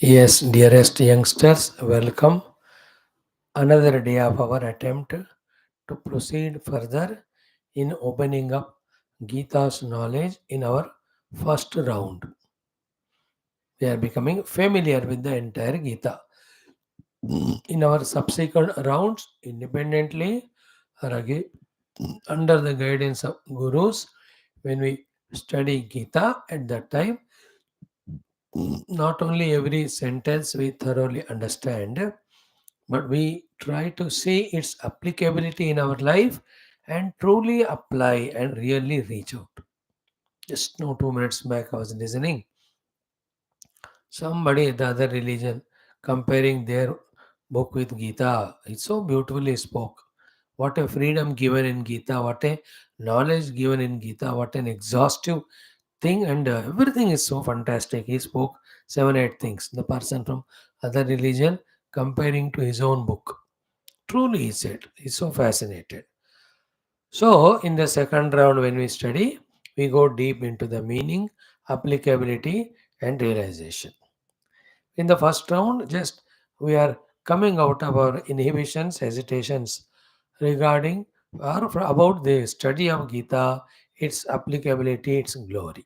Yes, dearest youngsters, welcome. Another day of our attempt to proceed further in opening up Gita's knowledge in our first round. We are becoming familiar with the entire Gita. In our subsequent rounds, independently or again under the guidance of gurus, when we study Gita at that time, not only every sentence we thoroughly understand, but we try to see its applicability in our life and truly apply and really reach out. Just no 2 minutes back, I was listening somebody the other religion comparing their book with Gita. It so beautifully spoke. What a freedom given in Gita, what a knowledge given in Gita, what an exhaustive thing, and everything is so fantastic. He spoke 7 8 things. The person from other religion comparing to his own book. Truly, he said, he's so fascinated. So, in the second round, when we study, we go deep into the meaning, applicability, and realization. In the first round, just we are coming out of our inhibitions, hesitations regarding or about the study of Gita, its applicability, its glory.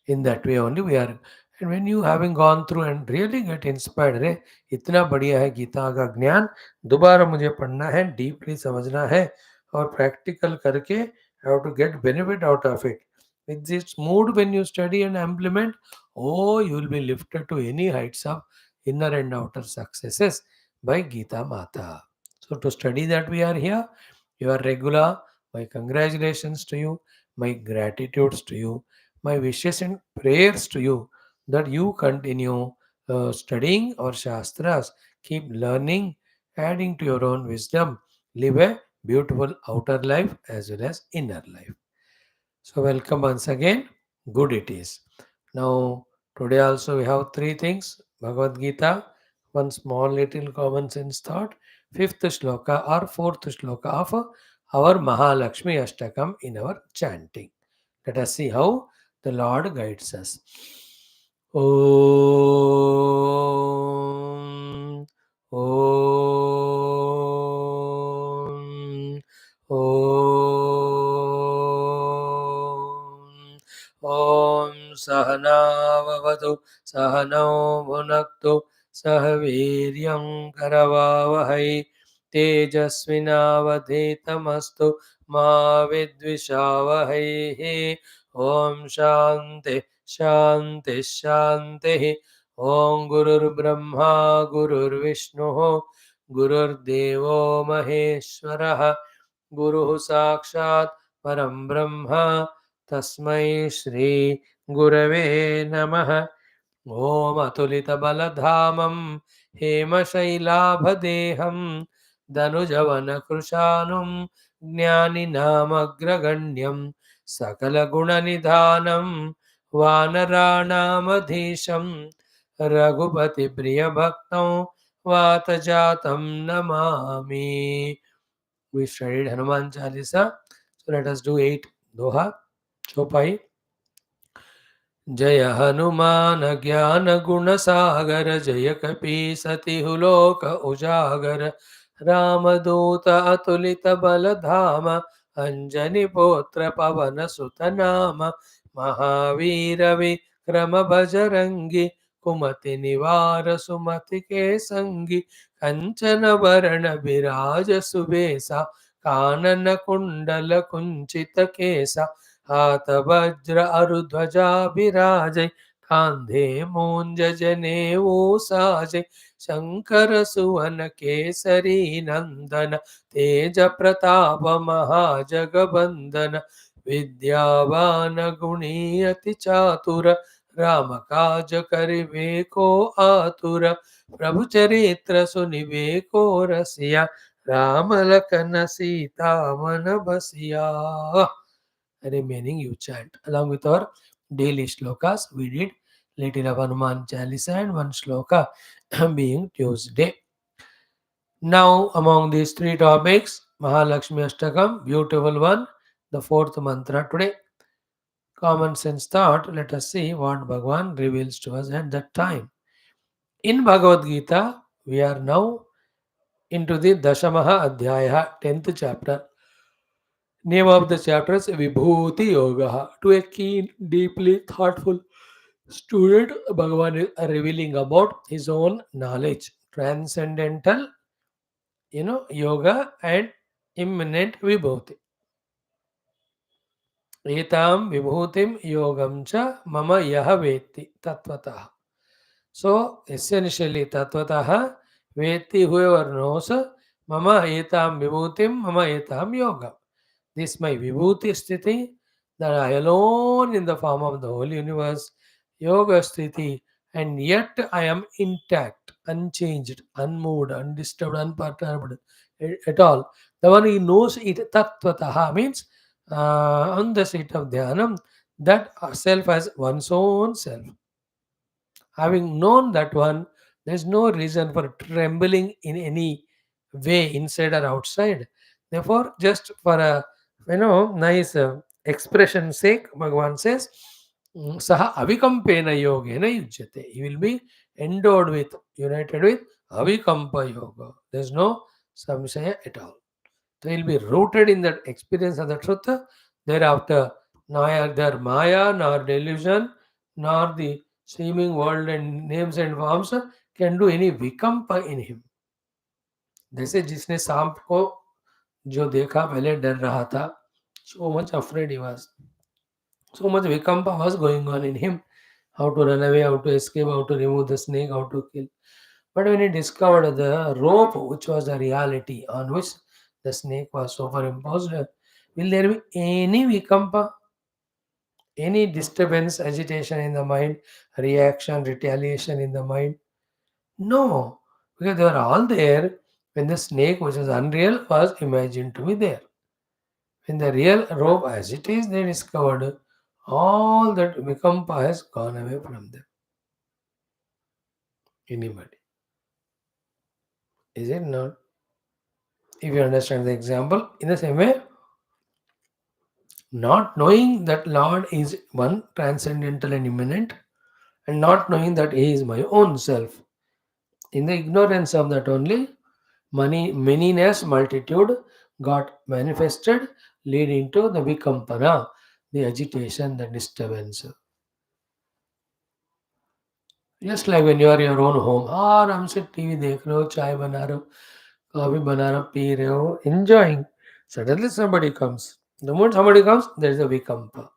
In that way only we are. And when you having gone through and really get inspired, अरे इतना बढ़िया है गीता का ज्ञान, दोबारा मुझे पढ़ना है, डीपली समझना है और प्रैक्टिकल करके have to get benefit out of it. With this mood, when you study and implement, oh, you will be lifted to any heights of inner and outer successes by Gita Mata. So to study that we are here, you are regular. My congratulations to you, my gratitudes to you, my wishes and prayers to you that you continue studying our Shastras, keep learning, adding to your own wisdom, live a beautiful outer life as well as inner life. So, welcome once again. Good it is. Now, today also we have three things Bhagavad Gita, one small little common sense thought, fifth shloka or fourth shloka of our Mahalakshmi Ashtakam in our chanting. Let us see how the Lord guides us. Om, Om, Om, Om Sahanavavatu Sahanau Bhunaktu Sahaviryam Karavavahai Tejasvinavadhetamastu Ma Vidvishavahai Om Shanti Shanti Shanti Om Gurur Brahma Gurur Vishnu Gurur Devo Maheshwaraha Guru Sakshat Param Brahma Tasmai Shri Gurave Namaha Om अतुलितबलधामं हेमशैलाभदेहं धनुजवनकृशानुं ज्ञानिनामग्रगण्यं सकलगुणनिधानं वानराणामधीशं रघुपतिप्रियभक्तं वातजातं Namami. We studied Hanuman Chalisa, so let us do 8 Doha Chopai. जय हनुमान ज्ञान गुण सागर जय कपी सतिहु लोक उजागर रामदूत अतुलित बल धाम अंजनी पुत्र पवन सुत नाम महावीर विक्रम बजरंगी कुमति निवार सुमति के संगी कंचन वरण विराज सुबेसा कानन कुंडल कुंचित केसा हाथ वज्र अरुध्वजा विराजय कांधे मूंज जनेऊ साजय शंकर सुवन केसरी नंदन तेज प्रताप महाजगबंदन विद्यावान गुणी अति चातुर राम काज करिबे को आतुर प्रभु चरित्र सुनिबे को रसिया राम लखन सीता मन बसिया. Remaining you chant along with our daily shlokas. We did little of Hanuman Chalisa and one shloka being Tuesday. Now among these three topics, Mahalakshmi Ashtakam, beautiful one, the fourth mantra today. Common sense thought, let us see what Bhagwan reveals to us at that time. In Bhagavad Gita, we are now into the Dashamaha Adhyaya, 10th chapter. Name of the chapter is Vibhuti Yoga. To a keen, deeply thoughtful student, Bhagavan is revealing about his own knowledge, transcendental, yoga and immanent Vibhuti. Etam Vibhutim Yogam cha mama yaha veti tatvatah. So essentially, Tattvataha Veti, whoever knows, Mama Etam Vibhutim, Mama Etam Yoga. This my Vibhuti Sthiti, that I alone in the form of the whole universe, Yoga Sthiti, and yet I am intact, unchanged, unmoved, undisturbed, unperturbed at all. The one who knows it Tattvataha means on the seat of Dhyanam, that self as one's own self. Having known that one, there is no reason for trembling in any way, inside or outside. Therefore, just for a nice expression sake, Bhagavan says, Saha avikampena yogena yujyate. He will be endowed with, united with avikampa yoga. There is no samshaya at all. So he'll be rooted in that experience of the truth. Thereafter, neither Maya nor delusion nor the seeming world and names and forms can do any vikampa in him. जैसे जिसने सांप को जो देखा पहले डर रहा था, so much afraid he was, so much vikampa was going on in him, how to run away, how to escape, how to remove the snake, how to kill. But when he discovered the rope, which was a reality on which the snake was superimposed, will there be any vikampa, any disturbance, agitation in the mind, reaction, retaliation in the mind? No, because they were all there when the snake, which was unreal, was imagined to be there. When the real rope as it is, they discovered all that vikampa has gone away from them. Anybody? Is it not? If you understand the example, in the same way, not knowing that Lord is one, transcendental and immanent, and not knowing that He is my own self. In the ignorance of that only, manyness, multitude got manifested, leading to the vikampana, the agitation, the disturbance. Just like when you are your own home, आराम से TV देख रहे हो, चाय बना रहे हो, coffee बना रहे हो, पी रहे हो, enjoying. Suddenly somebody comes. The moment somebody comes, there is a vikampa.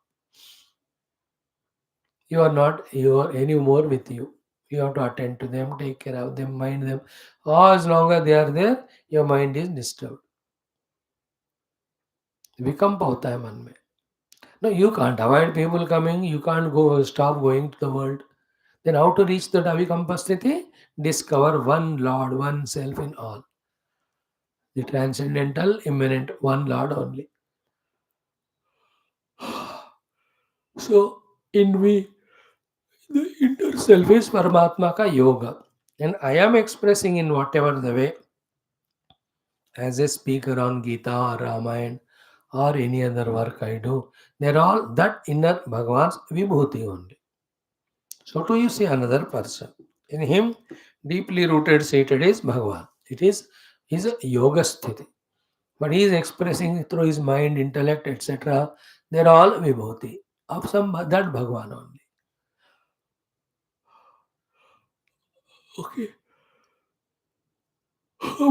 You are not you are anymore with you. You have to attend to them, take care of them, mind them. As long as they are there, your mind is disturbed. विकम्प होता है मन में. No, you can't avoid people coming. You can't go stop going to the world. Then how to reach the avikampa sthiti? Discover one Lord, one self in all. The transcendental, immanent, one Lord only. So, in we, the inner self is Paramatma ka yoga. And I am expressing in whatever the way, as a speaker on Gita or Ramayana or any other work I do, they're all that inner Bhagavan's vibhuti only. So to you see another person. In him, deeply rooted, seated is Bhagavan. It is his yoga sthiti. But he is expressing through his mind, intellect, etc. They're all vibhuti of some that Bhagavan only. Okay.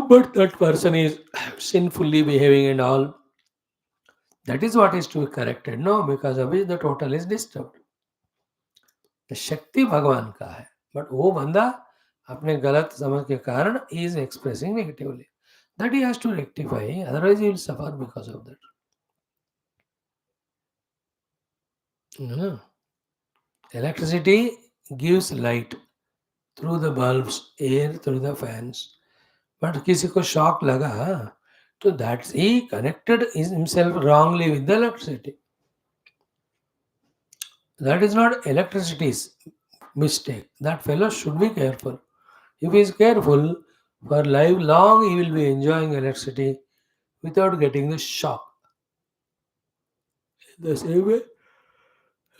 But that person is sinfully behaving and all. That is what is to be corrected. No, because of which the total is disturbed. The शक्ति भगवान का है, but वो बंदा अपने गलत समझ के कारण he is expressing negatively. That he has to rectify, otherwise he will suffer because of that. No. Electricity gives light through the bulbs, air through the fans. But किसी को shock लगा, तो that he connected himself wrongly with the electricity. That is not electricity's mistake. That fellow should be careful. If he is careful, for life long he will be enjoying electricity without getting the shock. The same way,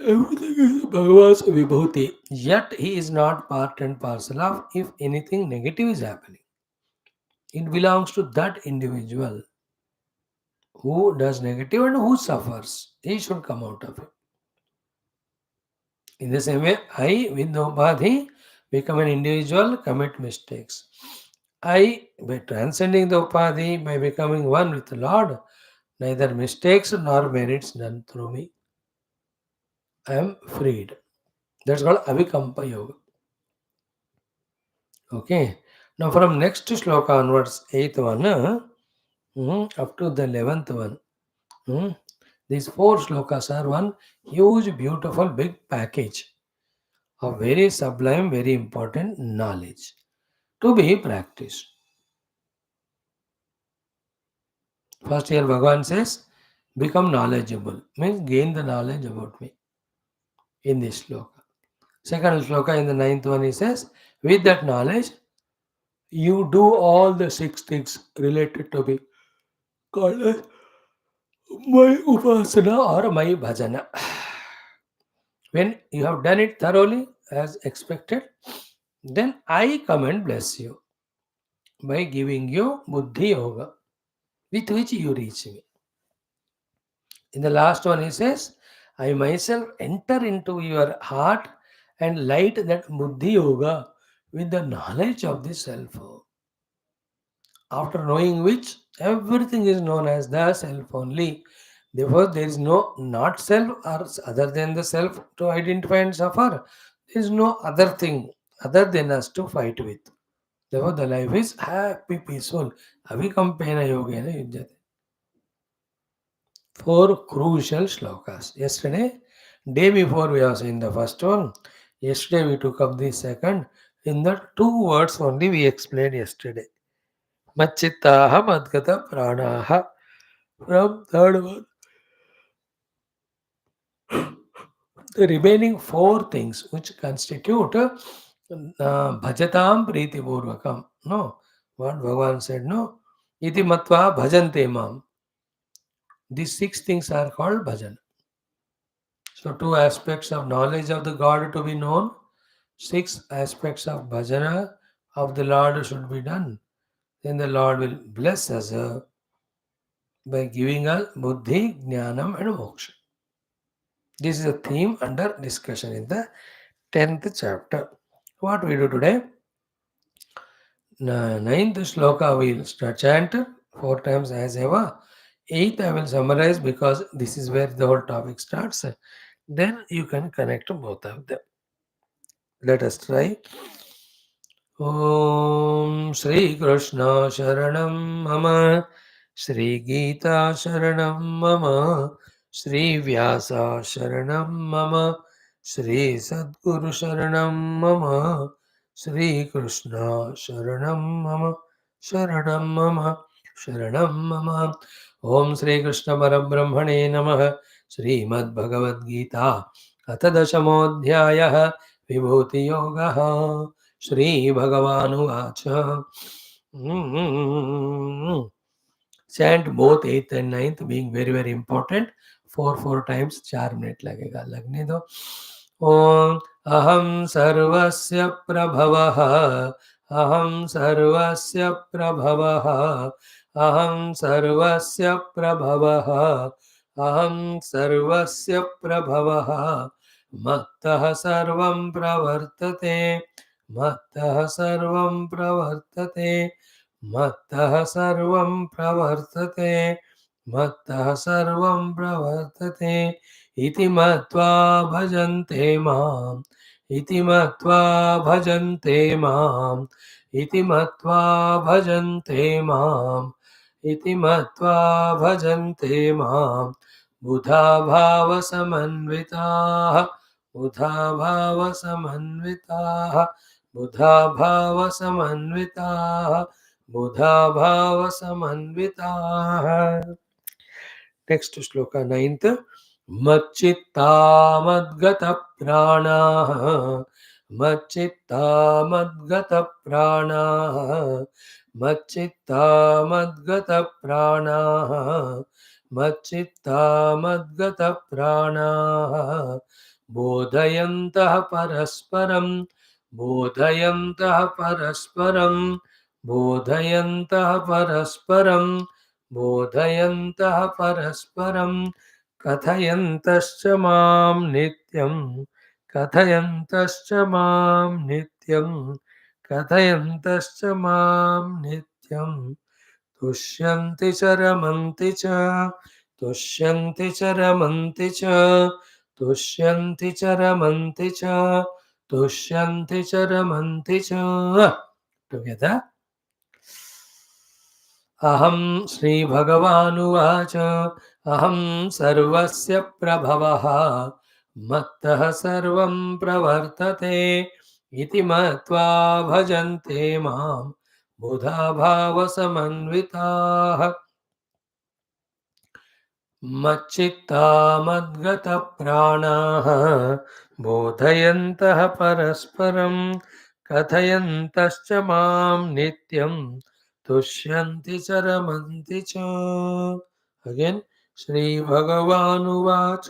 Everything is Bhagavans Vibhuti. Yet he is not part and parcel of if anything negative is happening. It belongs to that individual who does negative and who suffers. He should come out of it. In the same way, I with no upadhi become an individual, commit mistakes. I, by transcending the upadhi, by becoming one with the Lord, neither mistakes nor merits done through me. I am freed. That's called Avikampa Yoga. Okay. Now from next sloka onwards, 8th one, up to the 11th one. hmm, These four slokas are one huge, beautiful, big package of very sublime, very important knowledge to be practiced. First here Bhagavan says, become knowledgeable, means gain the knowledge about me in this sloka. Second sloka in the ninth one he says, with that knowledge, you do all the six things related to me called as my upasana or my bhajana. When you have done it thoroughly as expected, then I come and bless you by giving you buddhi yoga with which you reach me. In the last one, he says, I myself enter into your heart and light that buddhi yoga with the knowledge of the self. After knowing which, everything is known as the self only. Therefore, there is no not self or other than the self to identify and suffer. There is no other thing other than us to fight with. Therefore, the life is happy, peaceful. Avikampena yogena yujyate. Four crucial shlokas. Yesterday, day before we have seen the first one. Yesterday we took up the second. In the two words only we explained yesterday. Machittaha madgata pranaha. From third one, the remaining four things which constitute bhajatam priti purvakam. No, what Bhagavan said, no. Iti matva bhajante mam. These six things are called bhajan. So, two aspects of knowledge of the God to be known, six aspects of bhajana of the Lord should be done. Then the Lord will bless us by giving us buddhi, jnanam, and moksha. This is a theme under discussion in the 10th chapter. What we do today? Ninth shloka we will start chant four times as ever. Eighth I will summarize because this is where the whole topic starts. Then you can connect both of them. Let us try. ॐ श्रीकृष्ण शरणं मम श्रीगीता शरणं मम श्रीव्यास शरणं मम श्रीसद्गुरुशरणं मम श्रीकृष्ण शरणं मम शरणं मम शरणं मम ॐ श्रीकृष्णपरब्रह्मणे नमः श्रीमद्भगवद्गीता अथ दशमोऽध्यायः विभूतियोगः श्रीभगवानुवाच chant both 8th and 9th being very very important. Four times 4 minute लगेगा लगने दो. ओम अहम सर्वस्य प्रभवः अहम सर्वस्य प्रभवः अहम सर्वस्य प्रभवः अहम सर्वस्य प्रभवः मत्तः सर्वं प्रवर्तते मत्तः सर्वं प्रवर्तते मत्तः सर्वं प्रवर्तते मत्तः सर्वं प्रवर्तते इति मत्वा भजन्ते माम् इति मत्वा भजन्ते माम् इति मत्वा भजन्ते माम् इति मत्वा भजन्ते माम् बुधा भावसमन्विताः बुधा भावसमन्विताः बुधा भावसमन्विताः बुधा भावसमन्विताः. नेक्स्ट श्लोक 9th. मच्चित्ता मद्गतप्राणाः मच्चित्ता मद्गतप्राणाः मच्चित्ता मद्गतप्राणाः मच्चित्ता मद्गतप्राणाः बोधयन्तः परस्परं बोधयन्तः परस्परं बोधयन्तः परस्परं बोधयन्तः परस्परं कथयन्तश्च मां नित्यं कथयन्तश्च मां नित्यं कथयन्तश्च मां नित्यं तुष्यन्ति च रमन्ति च तुष्यन्ति च रमन्ति च तुष्यन्ति च रमन्ति च तुष्यन्ति च रमन्ति च टुगेदर अहं श्रीभगवानुवाच अहं सर्वस्य प्रभवः मत्तः सर्वं प्रवर्तते इति मत्वा भजन्ते मां बुधा भावसमन्विताः मच्चित्ता मद्गतप्राणाः बोधयन्तः परस्परं कथयन्तश्च मां नित्यं तुष्यन्ति च रमन्ति च अगेन श्रीभगवानुवाच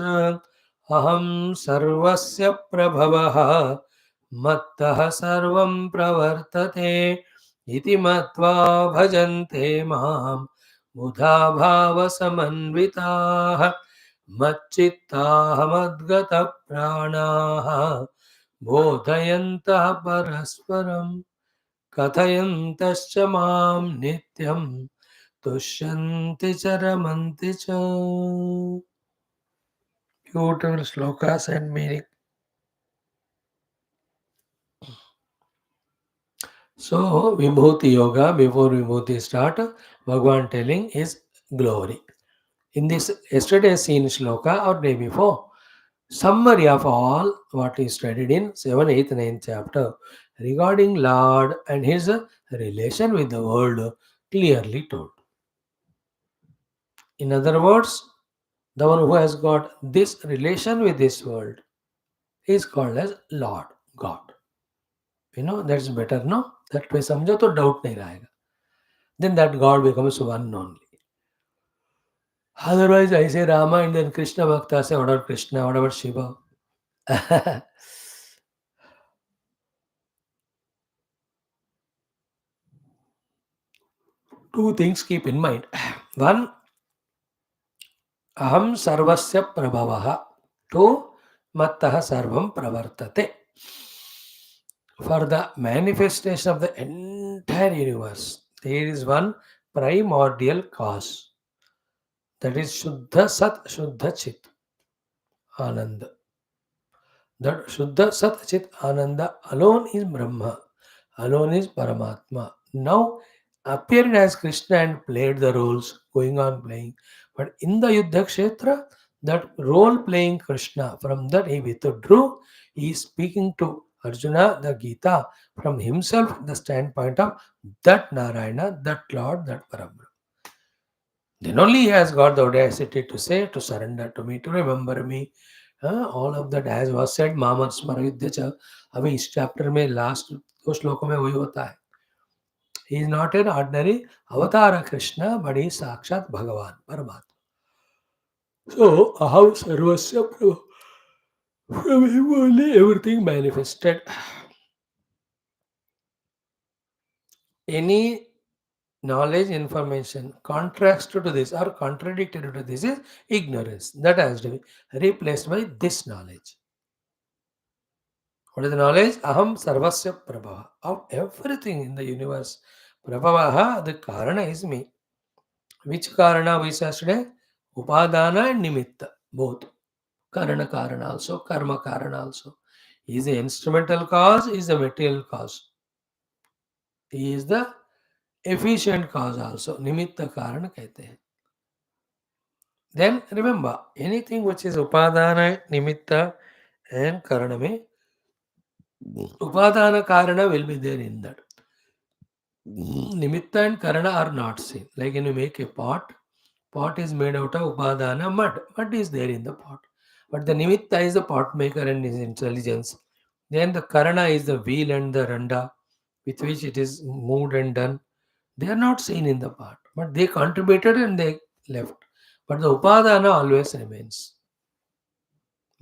अहं सर्वस्य प्रभवः मत्तः सर्वं प्रवर्तते इति मत्वा भजन्ते मां बुधा भावसमन्विताः मच्चित्ताः मद्गतप्राणाः बोधयन्तः परस्परं कथयन्तश्च मां नित्यं तुष्यन्ति च रमन्ति च Beautiful slokas and meaning. So, Vibhuti Yoga, before Vibhuti start, Bhagwan telling his glory. In this yesterday's seen shloka or day before, summary of all what is studied in 7th, 8th, 9th chapter regarding Lord and his relation with the world clearly told. In other words, the one who has got this relation with this world is called as Lord, God. You know, that's better, no? That way समझो तो doubt नहीं रहेगा. Then that God becomes one only. Otherwise, I say Rama and then Krishna Bhakta say, what about Krishna, what about Shiva? Two things keep in mind. One, aham sarvasya prabhavaha. Two, mattah sarvam pravartate. For the manifestation of the entire universe, there is one primordial cause. That is Shuddha Sat Shuddha Chit Ananda. That Shuddha Sat Chit Ananda alone is Brahma, alone is Paramatma. Now appeared as Krishna and played the roles, going on playing. But in the Yuddha Kshetra, that role playing Krishna, from that he withdrew, he is speaking to Arjuna, the Geetha, from himself, the standpoint of that Narayana, that Lord, that Parabrahma. Then only he has got the audacity to say, to surrender to me, to remember me. All of that as was said, मामर स्मरयुध्य च. अभी इस chapter में last दो श्लोकों में वही होता है. He is not an ordinary avatar Krishna, but he is साक्षात भगवान परमात्मा. So aham sarvasya prabha. From him only everything manifested. Any knowledge information contrasted to this or contradictory to this is ignorance. That has to be replaced by this knowledge. What is the knowledge? Aham sarvasya prabhava. Of everything in the universe. Prabhavaha, the karana is me. Which karana we said yesterday? Upadana and nimitta. Both. Karana also, karma karana also. He is the instrumental cause, he is the material cause. He is the efficient cause also. Nimitta karana कहते हैं. Then remember, anything which is upadana, nimitta and karana mein, upadana karana will be there in that. Nimitta and karana are not seen. Like when you make a pot, pot is made out of upadana, mud. Mud is there in the pot. But the nimitta is the pot maker and his intelligence. Then the karana is the wheel and the randa with which it is moved and done. They are not seen in the pot, but they contributed and they left. But the upadana always remains.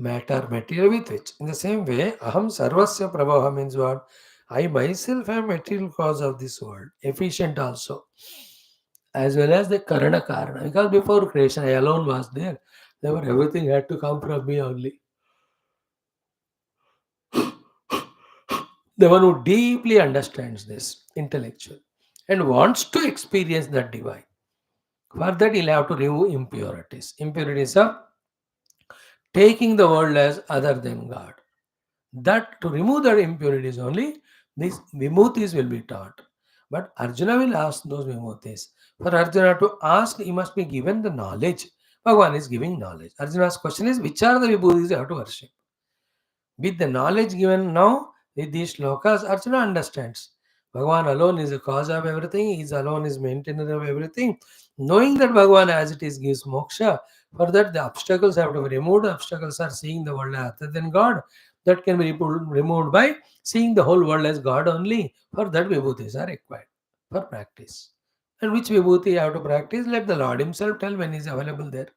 matter, material with which. In the same way, aham sarvasya prabhava means what? I myself am material cause of this world, efficient also, as well as the karana karana. Because before creation, I alone was there. Therefore, everything had to come from me only. The one who deeply understands this, intellectual, and wants to experience that divine. For that, he'll have to remove impurities. Impurities are taking the world as other than God. That to remove that impurities only, these vimudhis will be taught. But Arjuna will ask those vimudhis. For Arjuna to ask, he must be given the knowledge. Bhagavan is giving knowledge. Arjuna's question is, which are the vibhutis you have to worship? With the knowledge given now, with these shlokas, Arjuna understands. Bhagavan alone is the cause of everything, he is alone is maintainer of everything. Knowing that Bhagavan as it is gives moksha, for that the obstacles have to be removed. Obstacles are seeing the world as other than God. That can be removed by seeing the whole world as God only. For that vibhutis are required for practice. And which vibhuti you have to practice? Let the Lord Himself tell when He is available there.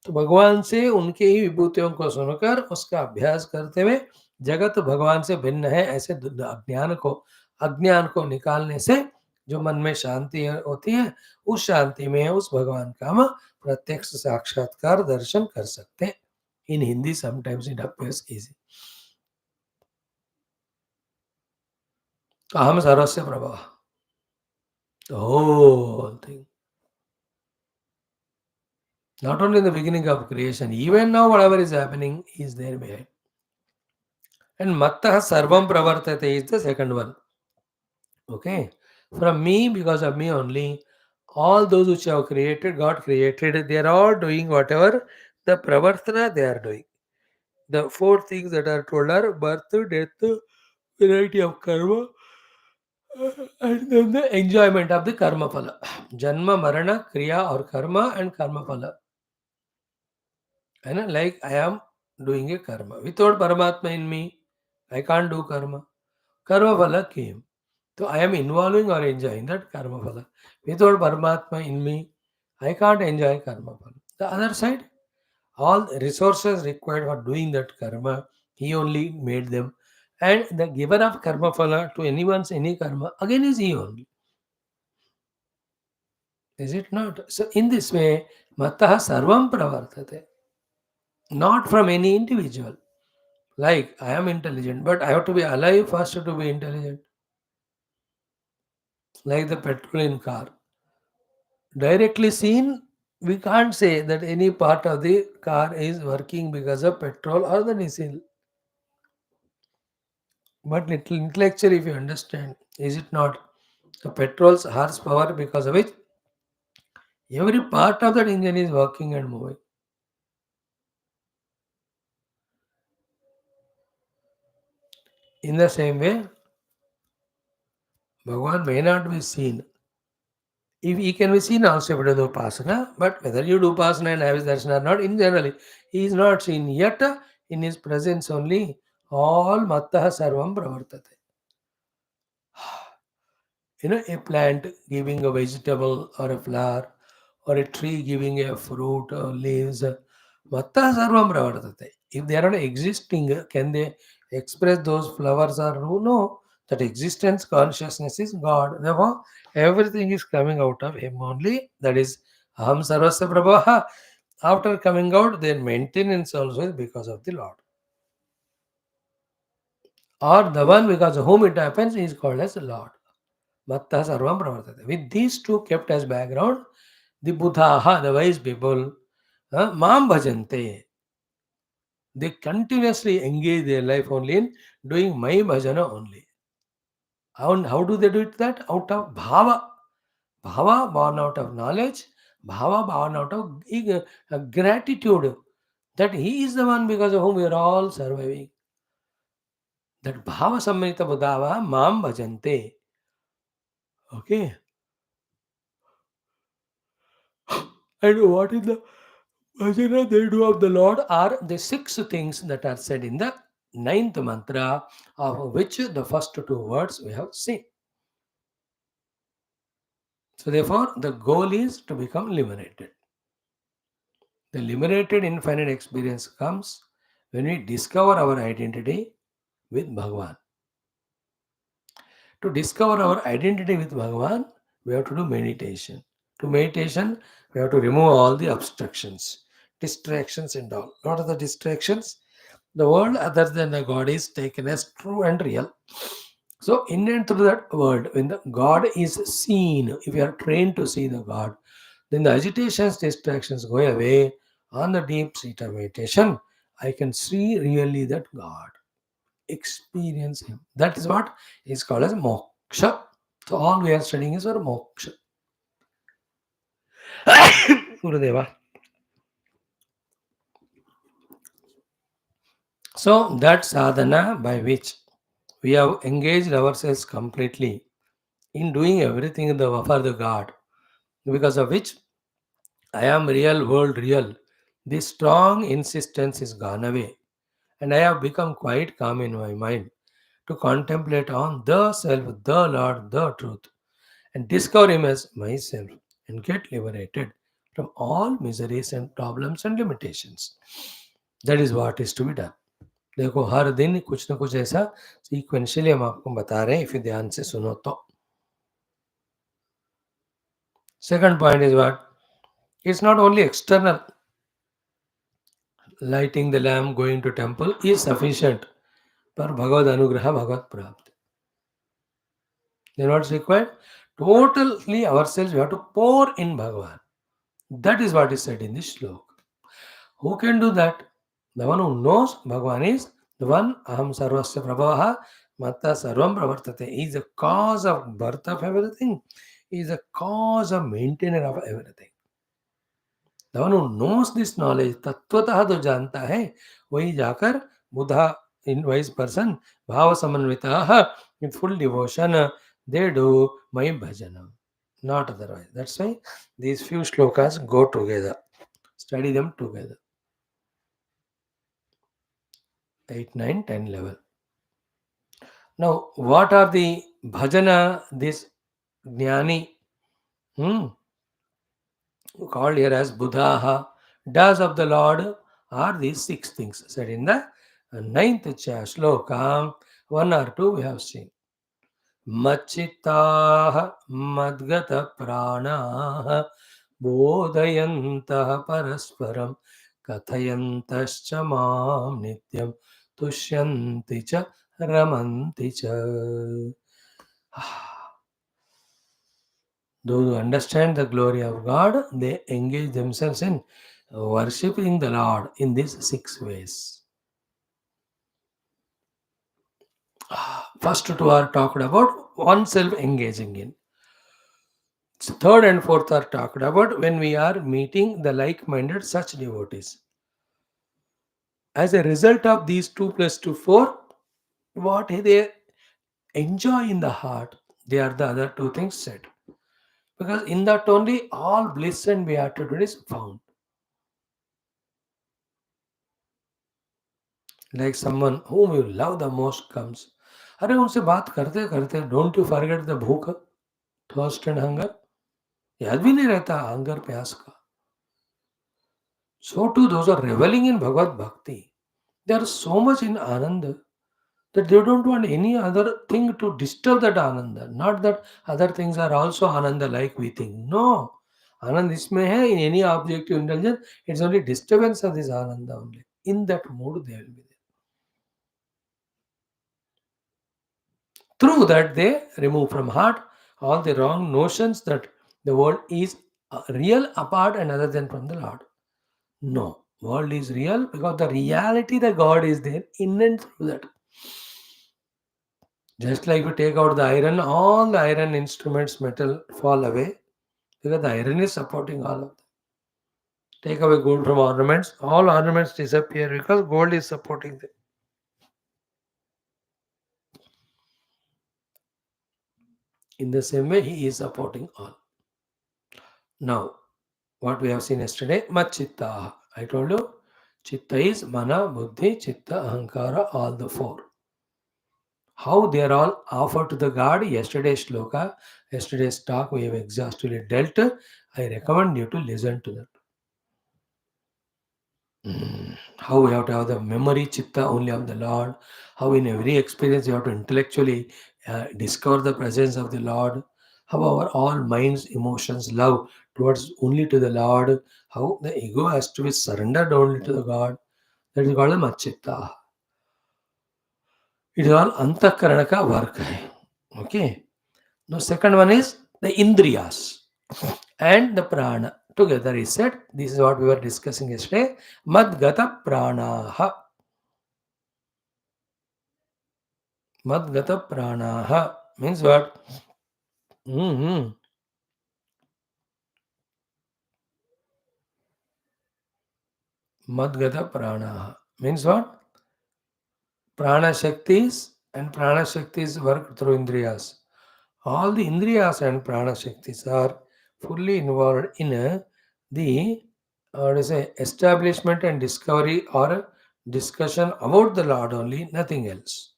तो भगवान से उनके ही विभूतियों को सुनकर उसका अभ्यास करते हुए जगत भगवान से भिन्न है ऐसे अज्ञान को निकालने से जो मन में शांति होती है, उस शांति में उस भगवान का हम प्रत्यक्ष साक्षात्कार दर्शन कर सकते हैं. In Hindi sometimes it appears easy. तो अहम सर्वस्य प्रभव, the whole thing. Not only in the beginning of creation, even now whatever is happening is there behind. And mattah sarvam pravartate is the second one. Okay. From me, because of me only, all those which have created, God created, they are all doing whatever the pravartana they are doing. The four things that are told are birth, death, variety of karma, and then the enjoyment of the karma phala. Janma, marana, kriya or karma and karma phala. And like I am doing a karma. Without Paramatma in me, I can't do karma. Karma phala came. So I am involving or enjoying that karma phala. Without Paramatma in me, I can't enjoy karma phala. The other side, all resources required for doing that karma, he only made them. And the giver of karma phala to anyone's any karma, again is he only. Is it not? So in this way, Mattah Sarvam Pravartate. Not from any individual. Like I am intelligent, but I have to be alive first to be intelligent. Like the petrol in car. Directly seen, we can't say that any part of the car is working because of petrol or the diesel. But intellectually, if you understand, is it not the petrol's horsepower because of which every part of that engine is working and moving? In the same way, Bhagavan may not be seen. If he can be seen also if you do upasana, but whether you do upasana and have his darshan or not, in generally, he is not seen. Yet in his presence only, all mattah sarvam pravartate. A plant giving a vegetable or a flower, or a tree giving a fruit or leaves, mattah sarvam pravartate. If they are not existing, can they express those flowers or no? That existence consciousness is God. Therefore, everything is coming out of Him only. That is Aham Sarvasya Prabha. After coming out, their maintenance also is because of the Lord. Or the one because of whom it happens is called as Lord. Matta Sarvam Pravartate. With these two kept as background, the Buddhaha, the wise people, Mam Bhajante, they continuously engage their life only in doing my bhajana only. And how do they do it? That out of bhava. Bhava born out of knowledge, bhava born out of gratitude that he is the one because of whom we are all surviving. That bhava sammanita buddhava mam bhajante. Okay. And what is the bhajana they do of the Lord are the six things that are said in the ninth mantra, of which the first two words we have seen. So therefore, the goal is to become liberated. The liberated infinite experience comes When we discover our identity with Bhagavan. To discover our identity with Bhagavan, we have to do meditation. To meditation, we have to remove all the obstructions, distractions, and all. What are the distractions? The world other than the God is taken as true and real. So, in and through that world, when the God is seen, if you are trained to see the God, then the agitations, distractions go away. On the deep seat of meditation, I can see really that God, experience Him. That is what is called as moksha. So, all we are studying is for moksha. Gurudeva. So, that sadhana by which we have engaged ourselves completely in doing everything for the God, because of which I am real, world real. This strong insistence is gone away, and I have become quite calm in my mind to contemplate on the self, the Lord, the truth, and discover Him as myself and get liberated from all miseries and problems and limitations. That is what is to be done. देखो हर दिन कुछ ना कुछ ऐसा sequentially हम आपको बता रहे हैं इफ ध्यान से सुनो तो. Second point is what? It's not only external. Lighting the lamp, going to temple is sufficient for Bhagavad Anugraha, Bhagavad Prapti. Then what's required? Totally ourselves we have to pour in Bhagavan. That is what is said in this slok. Who can do that? The one who knows Bhagavan is the one Aham Sarvasya Prabhavaha Matta Sarvam Pravartate. He is the cause of birth of everything. He is the cause of maintenance of everything. The one who knows this knowledge, तत्वतः जो जानता है वही जाकर बुधा in wise person भाव समन्विताः with full devotion they do my bhajana, not otherwise. That's why these few shlokas go together. Study them together. 8, 9, 10, 11. Now, what are the bhajana, this jnani, called here as Buddha, does of the Lord are these six things said in the ninth shloka. One or two we have seen. Machitaha madgata pranaha bodhayantah parasparam kathayantascha mam nityam tushyanti cha ramanti cha. Those who understand the glory of God, they engage themselves in worshipping the Lord in these six ways. First two are talked about oneself engaging in. Third and fourth are talked about when we are meeting the like-minded such devotees. As a result of these 2 plus 2, 4, what they enjoy in the heart, they are the other two things said. Because in that only all bliss and beatitude is found. Like someone whom you love the most comes. अरे उनसे बात करते करते don't you forget the भूख, thirst and hunger. याद भी नहीं रहता हंगर प्यास का. So too those are reveling in Bhagavad Bhakti. They are so much in Ananda that they don't want any other thing to disturb that Ananda. Not that other things are also Ananda like we think. No. Anand isme hai in any objective intelligence. It's only disturbance of this Ananda only. In that mood they will be there. Through that, they remove from heart all the wrong notions that the world is real apart and other than from the Lord. No, world is real because the reality that God is there in and through that. Just like you take out the iron, all the iron instruments, metal fall away because the iron is supporting all of them. Take away gold from ornaments, all ornaments disappear because gold is supporting them. In the same way, He is supporting all. Now, what we have seen yesterday, Machitta. I told you, Chitta is Mana, Buddhi, Chitta, Ahankara, all the four. How they are all offered to the God, yesterday's shloka, yesterday's talk, we have exhaustively dealt. I recommend you to listen to that. How we have to have the memory chitta only of the Lord, how in every experience you have to intellectually discover the presence of the Lord, how our all minds, emotions, love towards only to the Lord, how the ego has to be surrendered only to the God. That is called the machitta. It is all antakaranaka work. Okay. Now second one is the indriyas and the prana. Together he said, this is what we were discussing yesterday. Madgata pranaha. Madgata pranaha means what? Hmm. Madgata pranaha means what? Prana Shaktis and Prana Shaktis work through Indriyas. All the Indriyas and Prana Shaktis are fully involved in the what to say, establishment and discovery or discussion about the Lord only, nothing else.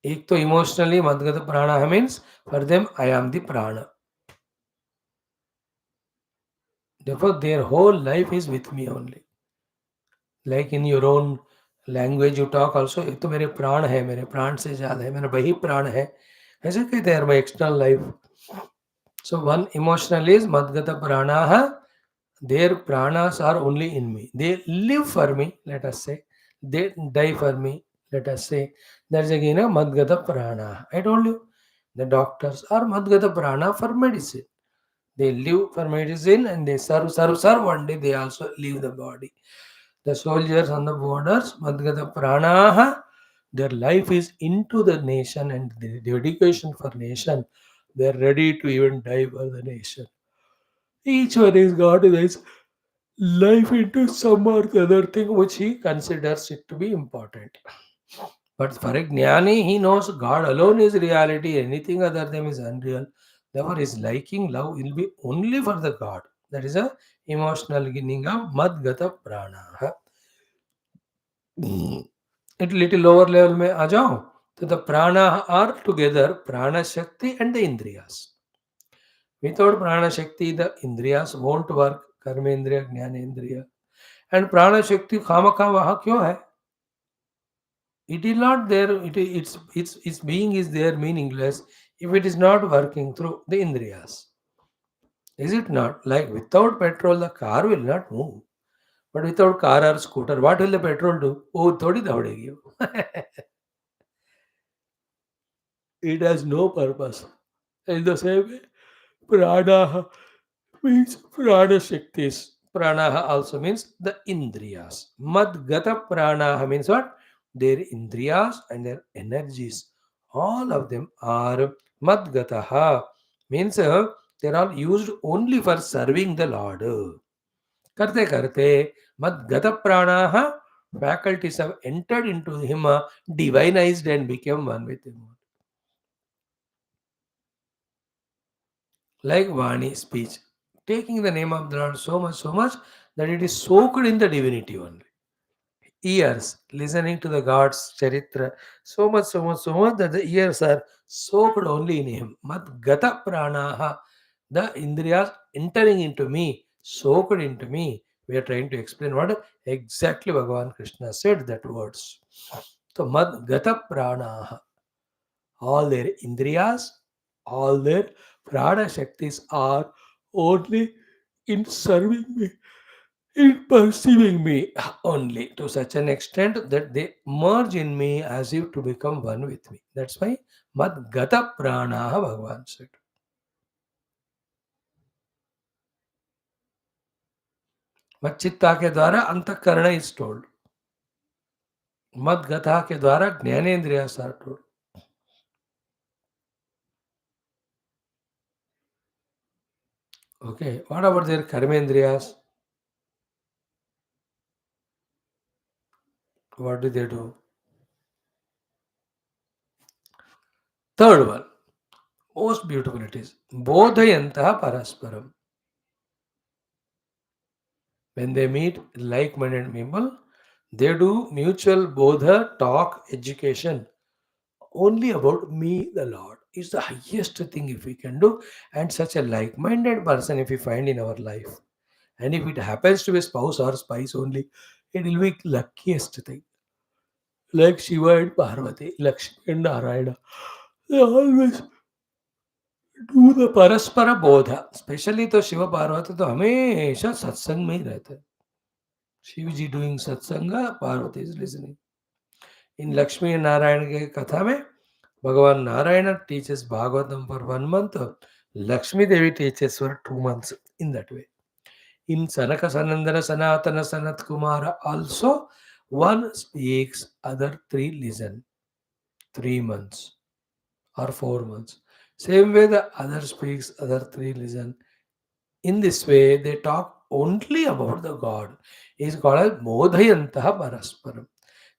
एक तो emotionally Madgata Prana means for them I am the Prana. Therefore their whole life is with me only. Like in your own language you talk also, एक तो मेरे प्राण है, मेरे प्राण से ज्यादा है, मेरा वही प्राण है, ऐसे कहते हैं my external life. So one emotional is madgata pranaha. Their pranas are only in me. They live for me, let us say. They die for me, let us say. That's again a madgata prana. I told you the doctors are madgata prana for medicine. They live for medicine and they serve. One day they also leave the body. The soldiers on the borders, Madhgata Pranaha, their life is into the nation and the dedication for nation. They are ready to even die for the nation. Each one is got his life into some or the other thing which he considers it to be important. But for a jnani, he knows God alone is reality, anything other than is unreal. Therefore, his liking, love will be only for the God. That is a emotional beginning of Madgata Prana. एक little lower level में आ जाओ तो the prana are together prana shakti and the indriyas. Without prana shakti the indriyas won't work. कर्मेंद्रिय ज्ञानेंद्रिय and prana shakti खामखा वहाँ क्यों है? It is not there. Its being is there meaningless if it is not working through the indriyas. Is it not? Like without petrol the car will not move. But without car or scooter, what will the petrol do? Oh, थोड़ी दौड़ेगी वो. It has no purpose. In the same way, prana means prana shaktis. Prana also means the indriyas. Madgata prana means what? Their indriyas and their energies. All of them are madgataha. Means they are all used only for serving the Lord. करते करते madgata prana faculties have entered into him, divinized and became one with him. Like Vani speech, taking the name of the Lord so much that it is soaked in the divinity only. Ears, listening to the God's charitra, so much that the ears are soaked only in Him. Mat gata pranaha, the indriyas entering into me, soaked into me. We are trying to explain what exactly Bhagavan Krishna said that words. So mad gata pranaha, all their indriyas, all their prana shaktis are only in serving me, in perceiving me only to such an extent that they merge in me as if to become one with me. That's why Mad Gata Prana Bhagavan said. मत चित्ता के द्वारा अंतकरण is told. मद गथा के द्वारा ज्ञानेन्द्रिय are told. Okay, what about their karmendriyas? What do they do? Third one, most beautiful it is. Bodhayantaha parasparam. When they meet like-minded people, they do mutual bodha, talk, education only about me, the Lord. Is the highest thing if we can do, and such a like-minded person if we find in our life. And if it happens to be spouse or spice only, it will be luckiest thing. Like Shiva and Parvati, Lakshmi and Narayana, they always do the paraspara bodha. Especially तो शिव पार्वती तो हमेशा सत्संग में ही रहते हैं. शिव जी doing satsanga, Parvati is listening. In Lakshmi and Narayana के कथा में भगवान Narayan teaches Bhagavatam for 1 month. Lakshmi Devi teaches for 2 months. In that way. In Sanaka Sanandana Sanatana Sanat Kumara also, one speaks, other three listen. 3 months or 4 months. Same way the other speaks, other three listen. In this way, they talk only about the God. It is called as Bodhayantaha Parasparam.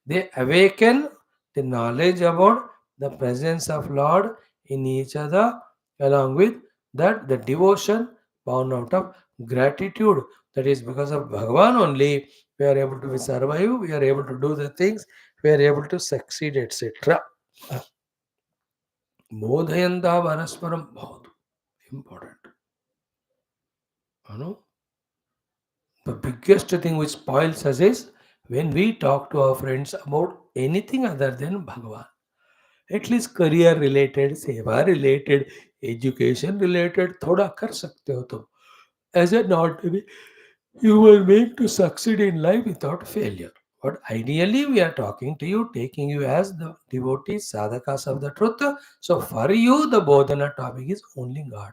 They awaken the knowledge about the presence of Lord in each other, along with that the devotion born out of gratitude. That is because of Bhagavan only we are able to survive, we are able to do the things, we are able to succeed, etc. Bodhayanta Parasparam बहुत important. You know, the biggest thing which spoils us is when we talk to our friends about anything other than Bhagavan. At least career related, सेवा related, education related थोड़ा कर सकते हो तुम. As an ordinary human being to succeed in life without failure. But ideally, we are talking to you, taking you as the devotees, sadhakas of the truth. So for you, the bodhana topic is only God.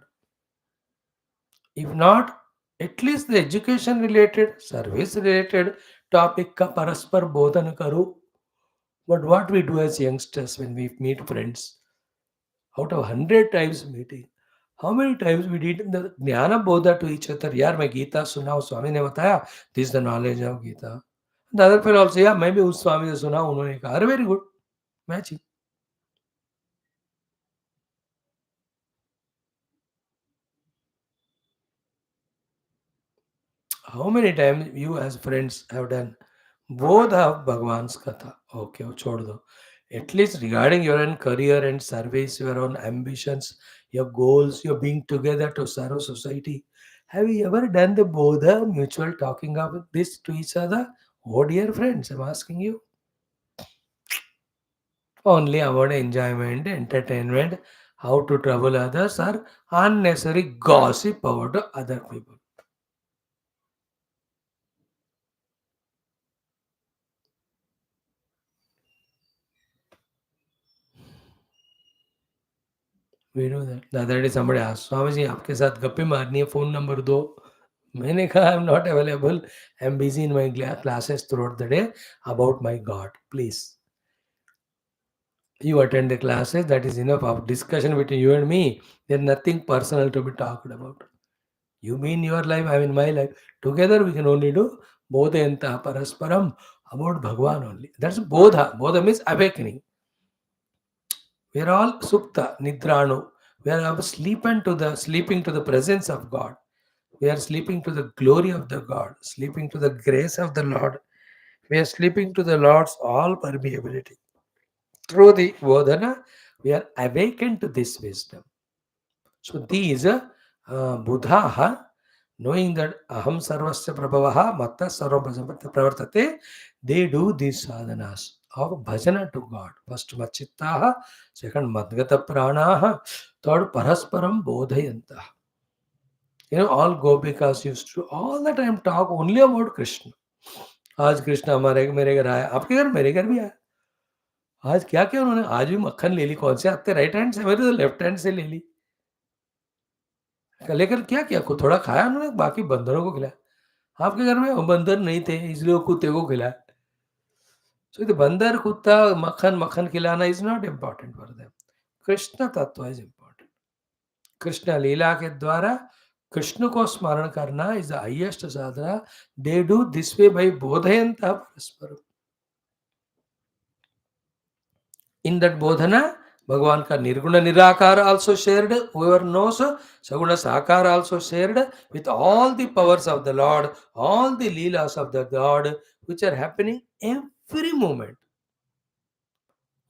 If not, at least the education related, service related topic ka paraspar bodhan karo. But what we do as youngsters when we meet friends, out of 100 times meeting, how many times we did the jnana bodha to each other? यार मैं गीता सुना हूँ, स्वामी ने बताया, this is the knowledge of Gita. The other fellow also, yeah, मैं भी उस स्वामी से सुना हूँ, उन्होंने कहा, अरे very good, matching. How many times you as friends have done both of Bhagwan's Katha? Okay, वो छोड़ दो. At least regarding your own career and service, your own ambitions, your goals, your being together to serve society. Have you ever done the Bodha mutual talking of this to each other? Oh dear friends, I'm asking you. Only about enjoyment, entertainment, how to trouble others, or unnecessary gossip about other people. We do that. The other day somebody asked, Swami ji आपके साथ गप्पे मारनी है, phone number दो. मैंने कहा I am not available, I am busy in my classes through out the day about my God. Please you attend the classes, that is enough of discussion between you and me. There's nothing personal to be talked about. You mean your life, I mean my life. Together we can only do bodhayanta parasparam about Bhagwan only. That's bodha. Bodha means awakening. We are all supta, nidranu. We are all sleeping to the presence of God. We are sleeping to the glory of the God, sleeping to the grace of the Lord. We are sleeping to the Lord's all permeability. Through the Bodhana, we are awakened to this wisdom. So these Buddha, knowing that Aham Sarvasya Prabhavaha Matta Sarvam Pravartate, they do these sadhanas of bhajana to God. First Machittaha, second Madgata Pranaha, third Parasparam Bodhayanta. You know, all Gopikas used to all the time talk only about Krishna. आज कृष्ण हमारे मेरे घर आया, आपके घर मेरे घर भी आया. आज क्या किया उन्होंने? आज भी मक्खन ले ली. कौन से आपके राइट हैंड से? मेरे तो लेफ्ट हैंड से ले ली. लेकर क्या किया? थोड़ा खाया उन्होंने, बाकी बंदरों को खिलाया. आपके घर में वो बंदर नहीं थे, इसलिए वो कुत्ते को खिलाया. सो so, बंदर कुत्ता मक्खन मक्खन खिलाना is not important for them. Krishna तत्व इज इम्पॉर्टेंट. कृष्ण लीला के द्वारा कृष्ण को स्मरण करना इज द हाईएस्ट साधना. They do this way by बोधयंत परस्पर. In that bodhana, Bhagavan ka nirguna nirakara also shared, whoever knows, saguna sakara also shared with all the powers of the Lord, all the leelas of the God, which are happening every moment.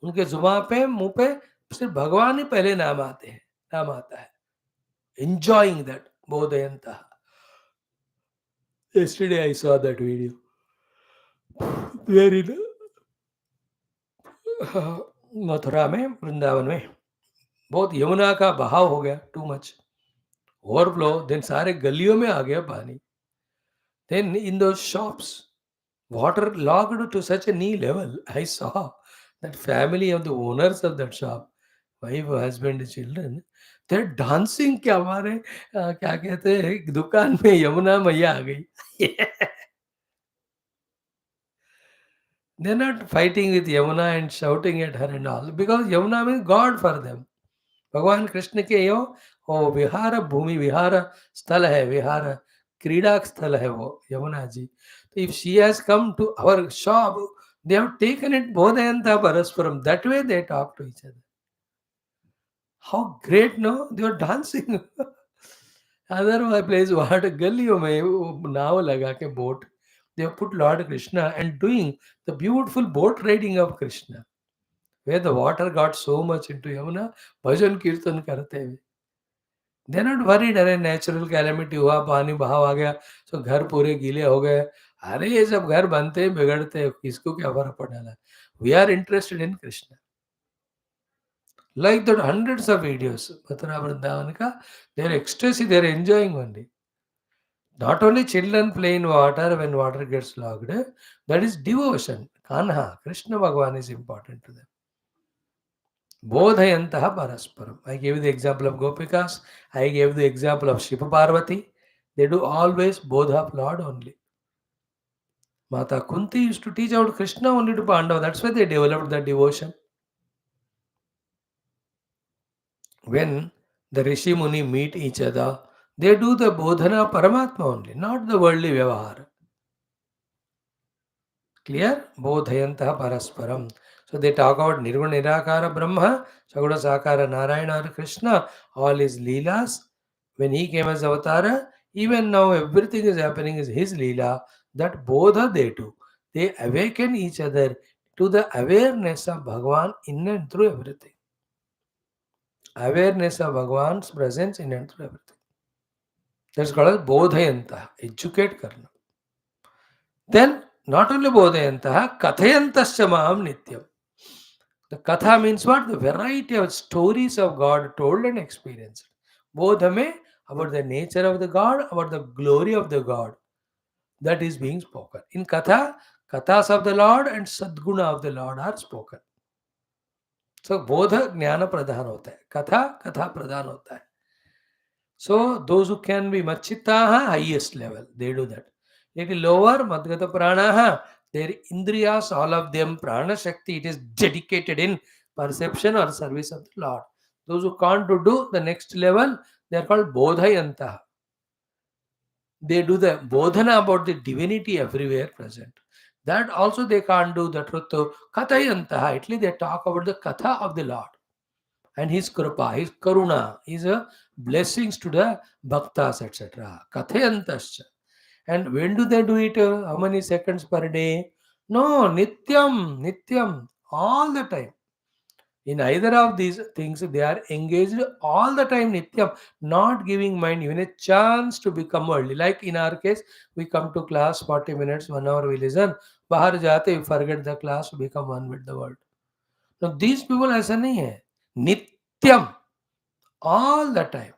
उनके जुबान पे मुंह पे सिर्फ भगवान ही पहले नाम आते हैं, नाम आता है. Enjoying that bodhayanta. Yesterday I saw that video wherein Mathura में, वृंदावन में बहुत यमुना का बहाव हो गया, टू मच ओवरफ्लो, देन सारे गलियों में आ गया पानी. Then in those shops, water logged to such a knee level. I saw that family of the owners of that shop, wife, husband, children, they're dancing क्या हमारे क्या कहते हैं दुकान में यमुना मैया आ गई. They're not fighting with Yamuna and shouting at her and all because Yamuna means God for them. भगवान कृष्ण के यो वो विहार भूमि, विहार स्थल है, विहार क्रीड़ा स्थल है वो यमुना जी. तो if she has come to our shop, they have taken it बोधयंता परस्परम, that way they talk to each other. How great, no, they are dancing. Other place what गलियों में वो नाव लगा के boat, they put Lord Krishna and doing the beautiful boat riding of Krishna, where the water got so much into Yamuna, भजन कीर्तन करते हुए. They are not worried, अरे नेचुरल कैलेमिटी हुआ, पानी बहाव आ गया तो घर पूरे गीले हो गए. अरे ये सब घर बनते हैं बिगड़ते हैं, किसको क्या फर्क पड़ने. We are interested in Krishna. Like that, hundreds of videos, Mathura Vrindavan ka, their ecstasy, they are enjoying only. Not only children play in water when water gets logged, that is devotion. Kanha, Krishna Bhagavan is important to them. Bodhayantaha parasparam. I gave you the example of Gopikas. I gave the example of Shiva Parvati. They do always bodha of Lord only. Mata Kunti used to teach out Krishna only to Pandava. That's why they developed that devotion. When the Rishi Muni meet each other, they do the bodhana Paramatma only, not the worldly vyavahara. Clear? Bodhayantaha parasparam. So they talk about Nirguna Nirakara Brahma, Saguna Sakara Narayana or Krishna, all his Leelas. When he came as Avatara, even now everything is happening is his Leela. That bodha they do. They awaken each other to the awareness of Bhagavan in and through everything. Awareness of Bhagavan's presence in and through everything. That's called as bodhayanta, educate karna. Then not only bodhayanta, kathayantasya maham nityam. The katha means what? The variety of stories of God told and experienced. Bodhame, about the nature of the God, about the glory of the God. That is being spoken. In katha, kathas of the Lord and sadguna of the Lord are spoken. So bodha jnana pradhan hota hai. Katha, katha pradhan hota hai. So those who can be machitaha, highest level, they do that. Little lower, madgata pranaha, their indriyas, all of them, prana shakti, it is dedicated in perception or service of the Lord. Those who can't do the next level, they are called bodhayantaha. They do the bodhana about the divinity everywhere present. That also they can't do the truth. Kathayantaha, at least they talk about the katha of the Lord and his kripa, his karuna, his blessings to the bhaktas, etc. Kathayantascha. And when do they do it? How many seconds per day? No, nityam, nityam, all the time. In either of these things, they are engaged all the time, nityam, not giving mind even a chance to become worldly. Like in our case, we come to class 40 minutes, 1 hour we listen. Bahar jate, we forget the class, we become one with the world. Now these people ऐसा नहीं है. नित्यम, all the time.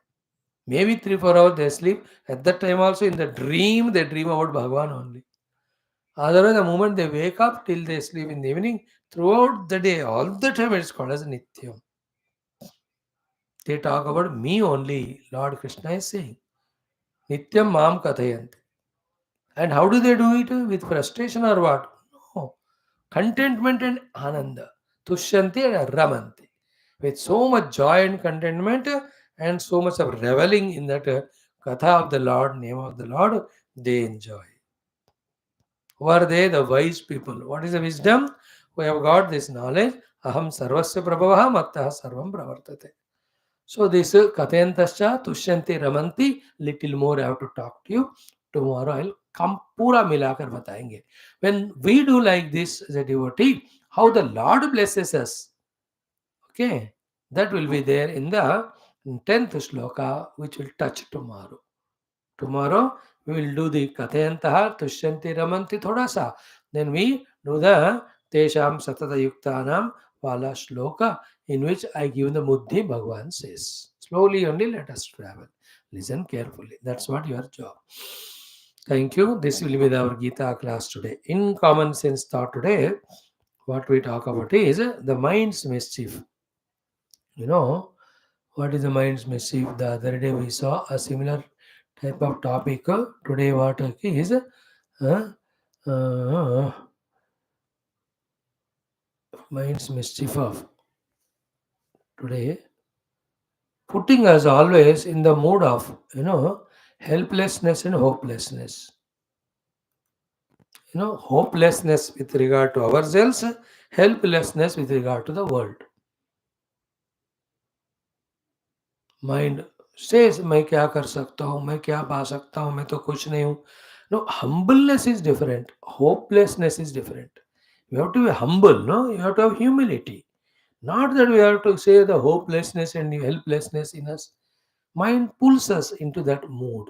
Maybe 3-4 hours they sleep. At that time also in the dream, they dream about Bhagavan only. Otherwise, the moment they wake up till they sleep in the evening, throughout the day, all the time it's called as Nityam. They talk about me only. Lord Krishna is saying, Nityam Mam Kathayanti. And how do they do it? With frustration or what? No. Contentment and Ananda. Tushyanti and Ramanti. With so much joy and contentment and so much of reveling in that Katha of the Lord, name of the Lord, they enjoy. Who are they? The wise people. What is the wisdom? We have got this knowledge. Aham sarvasya prabhavaha mattaha sarvam pravartate. So this Kathayantascha Tushyanti Ramanti, little more I have to talk to you. Tomorrow I'll come पूरा मिलाकर बताएंगे. When we do like this as a devotee, how the Lord blesses us. Okay, that will be there in the 10th shloka, which will touch tomorrow. Tomorrow We will do the Kathayantaha, Tushyanti, Ramanti, Thodasa. Then we do the Tesham Satata Yuktanam Vala Shloka, in which I give the Muddhi Bhagwan says. Slowly only let us travel. Listen carefully. That's what your job. Thank you. This will be our Gita class today. In common sense thought today, what we talk about is the mind's mischief. You know, what is the mind's mischief? The other day we saw a similar type of topic. Today, what is uh, mind's mischief of today? Putting us always in the mood of, helplessness and hopelessness. Hopelessness with regard to ourselves, helplessness with regard to the world. Mind says मैं क्या कर सकता हूँ, मैं क्या पा सकता हूँ, मैं तो कुछ नहीं हूँ. No, humbleness is different, hopelessness is different. You have to be humble, no, you have to have humility, not that we have to say the hopelessness and helplessness in us. Mind pulls us into that mood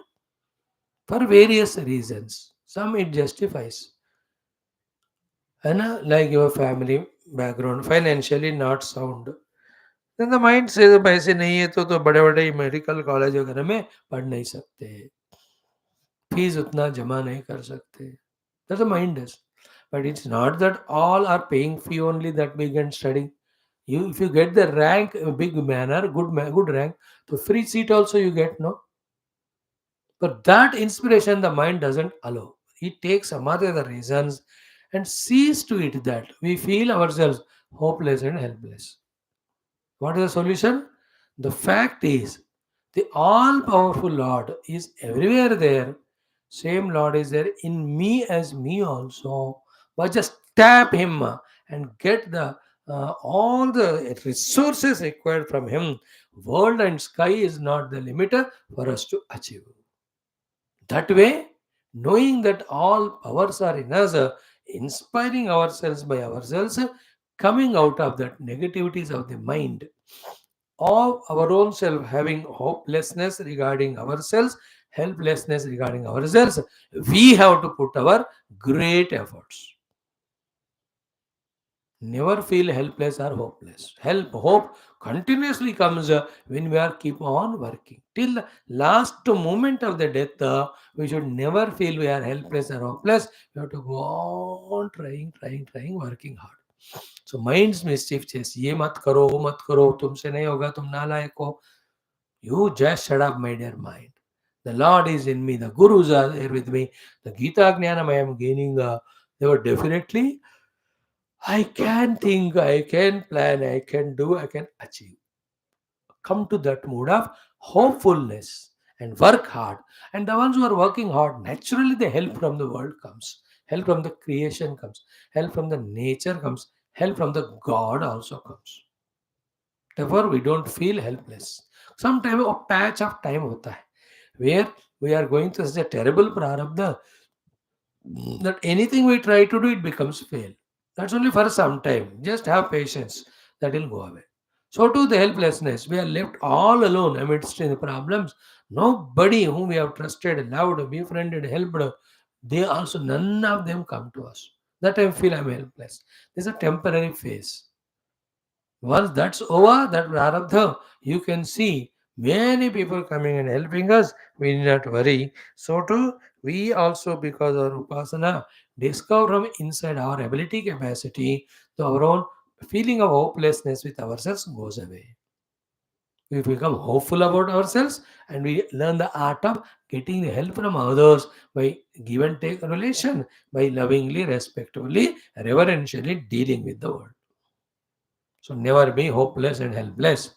for various reasons. Some it justifies, and like your family background financially not sound. Then the mind says पैसे नहीं है तो बड़े बड़े medical college वगैरह में पढ़ नहीं सकते, फीस उतना जमा नहीं कर सकते. That's the mind is. But it's not that all are paying fee only that begin studying. You, if you get the rank, a big manner, good rank, so free seat also you get, no. But that inspiration the mind doesn't allow. It takes some other reasons and sees to it that we feel ourselves hopeless and helpless. What is the solution? The fact is, the all powerful Lord is everywhere there. Same Lord is there in me as me also. But just tap Him and get the all the resources required from Him. World and sky is not the limiter for us to achieve. That way, knowing that all powers are in us, inspiring ourselves by ourselves, coming out of that negativities of the mind, of our own self, having hopelessness regarding ourselves, helplessness regarding ourselves, we have to put our great efforts. Never feel helpless or hopeless. Hope continuously comes when we are keep on working. Till the last moment of the death, we should never feel we are helpless or hopeless. We have to go on trying, working hard. So mind's mischief says, ये मत करो, वो मत करो, तुमसे नहीं होगा, तुम नालायक हो. You just shut up, my dear mind. The Lord is in me. The Gurus are there with me. The Gita Jnanam I am gaining. They were definitely, I can think, I can plan, I can do, I can achieve. Come to that mood of hopefulness and work hard. And the ones who are working hard, naturally the help from the world comes. Help from the creation comes. Help from the nature comes. Help from the God also comes. Therefore, we don't feel helpless. Sometimes a patch of time hota hai, where we are going through such a terrible prarabdha that anything we try to do, it becomes fail. That's only for some time. Just have patience. That will go away. So too the helplessness. We are left all alone amidst the problems. Nobody whom we have trusted, loved, befriended, helped, they also, none of them come to us. That I feel I'm helpless. This is a temporary phase. Once that's over, that prarabdha, you can see many people coming and helping us. We need not worry. So too, we also, because our upasana, discover from inside our ability capacity, so our own feeling of hopelessness with ourselves goes away. We become hopeful about ourselves and we learn the art of getting the help from others by give and take relation, by lovingly, respectfully, reverentially dealing with the world. So never be hopeless and helpless.